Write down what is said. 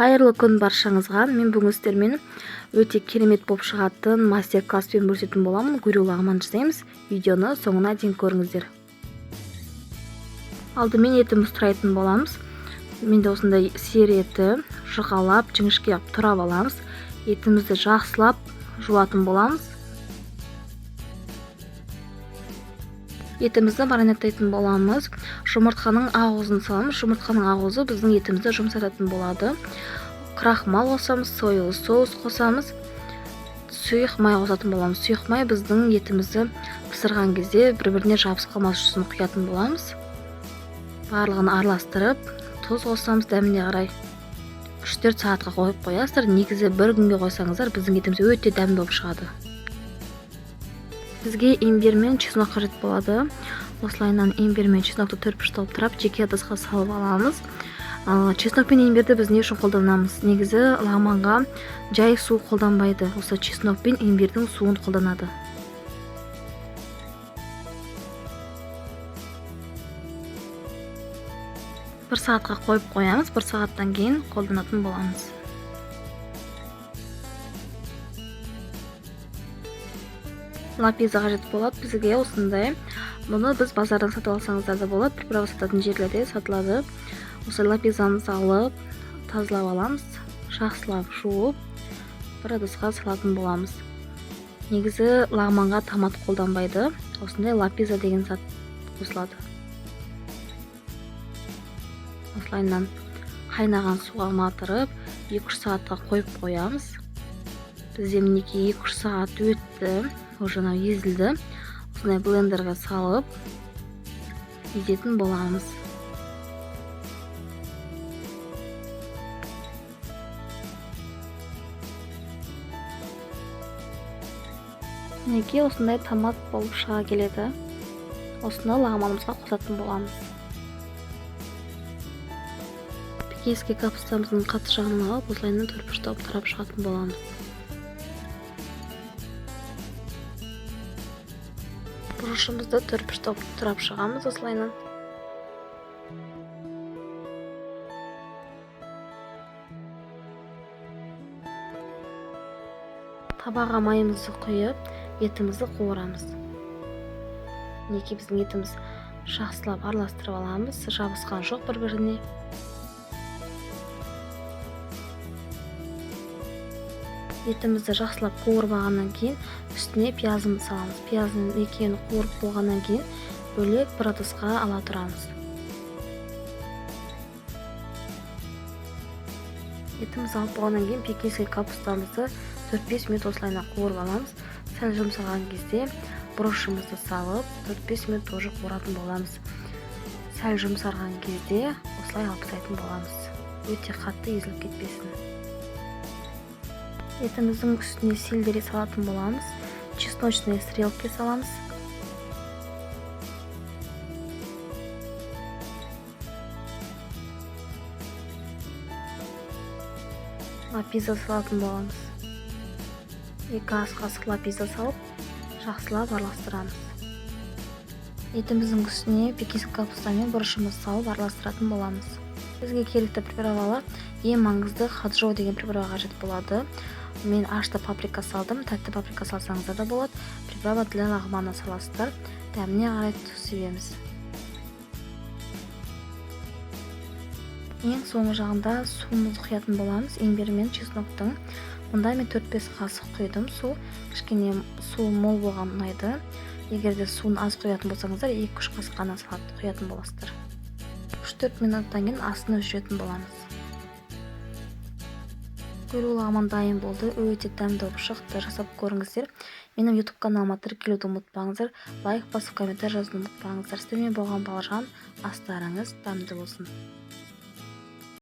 Қайырлы күн баршаңызға. Мен бүгін сіздермен өте керемет болып шығатын мастер-класспен бөлісетін боламын. Көру лағман жасаймыз. Видеоны соңына дейін көріңіздер. Алдымен етіміз тұрайтын боламыз. Менде осындай сиыр еті жұқалап, жіңішке турап аламыз. Етімізді жақсылап жуатын боламыз. Етімізді маринадтайтын боламыз. Жұмыртқаның ақуызын саламыз. Жұмыртқаның ақуызы біздің етімізді жұмсартатын болады. Крахмал қосамыз, сойлы соус қосамыз. Сұйық май қосатын боламыз. Сұйық май біздің етімізді пісірген кезде бір-біріне жабысып қалмас үшін құятын боламыз. Барлығын араластырып, тұз қосамыз дәміне қарай. 3-4 сағатқа қойып қоясыздар. Негізі бір күнге қойсаңыздар, біздің етіміз өте дәмді болып шығады. Бізге имбирь мен чеснок қажет болады. Осылайынан имбирь мен чеснокты төрт-бұрыштап тұрап, жеке ыдысқа салып аламыз. Чеснок пен имбирьді біз не үшін қолданамыз? Негізі лағманға жай су қолданбайды. Осы чеснок пен имбирьдің суын қолданады. Бір сағатқа қойып қоямыз. Бір сағаттан кейін қолданатын боламыз. Лапиза қажет болады бізге осындай. Бұны біз базардан сатып алсаңыздар да болады. Приправа сататын жерлерде сатылады. Осы лапизамызды алып, тазалап аламыз. Жақсылап жуып, бір ыдысқа салатын боламыз. Негізі лағманға томат қолданбайды. Осындай лапиза деген зат қосылады. Осылайынан қайнаған суға матырып, 2-3 сағатқа қойып қоямыз. Бізде мінеки 2-3 сағат өтті. Уже езілді. Осындай блендерге салып езетін боламыз. Мінеки осындай томат болып шыға келеді. Осыны лағманымызға қосатын боламыз. Пекинский капустамыздың қатты жағынан алып, осылайынан төрт-бұрыштап тұрап шығатын боламыз. Бұрышымызды төрт-бұрыштап тұрап шығамыз осылайынан. Табаға майымызды құйып, етімізді қуырамыз. Неке біздің етіміз жақсылап араластырып аламыз, жабысқан жоқ бір-біріне. Етімізді жақсылап қуырып алғаннан кейін үстіне пиязымызды саламыз. Пияздың екеуін қуырып болғаннан кейін бөлек бір ыдысқа ала тұрамыз. Етімізді алып болғаннан кейін пекинский капустамызды 4-5 минут осылайынан қуырып аламыз. Сәл жұмсаған кезде бұрышымызды салып 4-5 минут тоже қуыратын боламыз. Сәл жұмсарған кезде осылай алып тастайтын боламыз. Өте қатты езіліп кетпесін. Етіміздің үстіне сельдерей салатын боламыз. Чесночные стрелки саламыз. Лапиза салатын боламыз. 2 ас қасық лапиза салып, жақсылап араластырамыз. Етіміздің үстіне пекинский капуста мен бұрышымызды салып араластыратын боламыз. Бізге керекті приправалар ең маңызды хаджо деген приправа қажет болады. Мен ашты паприка салдым, тәтті паприка салсаңыздар да болады. Приправа для лағмана саласыздар. Дәміне қарай тұз себеміз. Ең соңғы жағында суымызды құятын боламыз. Имбирь мен чесноктың. Мұнда мен 4-5 қасық құйдым. Су кішкене су мол болған ұнайды. Егер де суын аз құятын болсаңыздар, 2-3 қасық қана салат құятын боласыздар. 3-4 минуттан кейін астын өшіретін боламыз. Көру лағман дайын болды. Өте дәмді болып шықты. Жасап көріңіздер. Менің YouTube каналыма тіркелуді ұмытпаңыздар. Лайк басып, комментарий жазуды ұмытпаңыздар. Сіздермен болған Балжан. Астарыңыз дәмді болсын.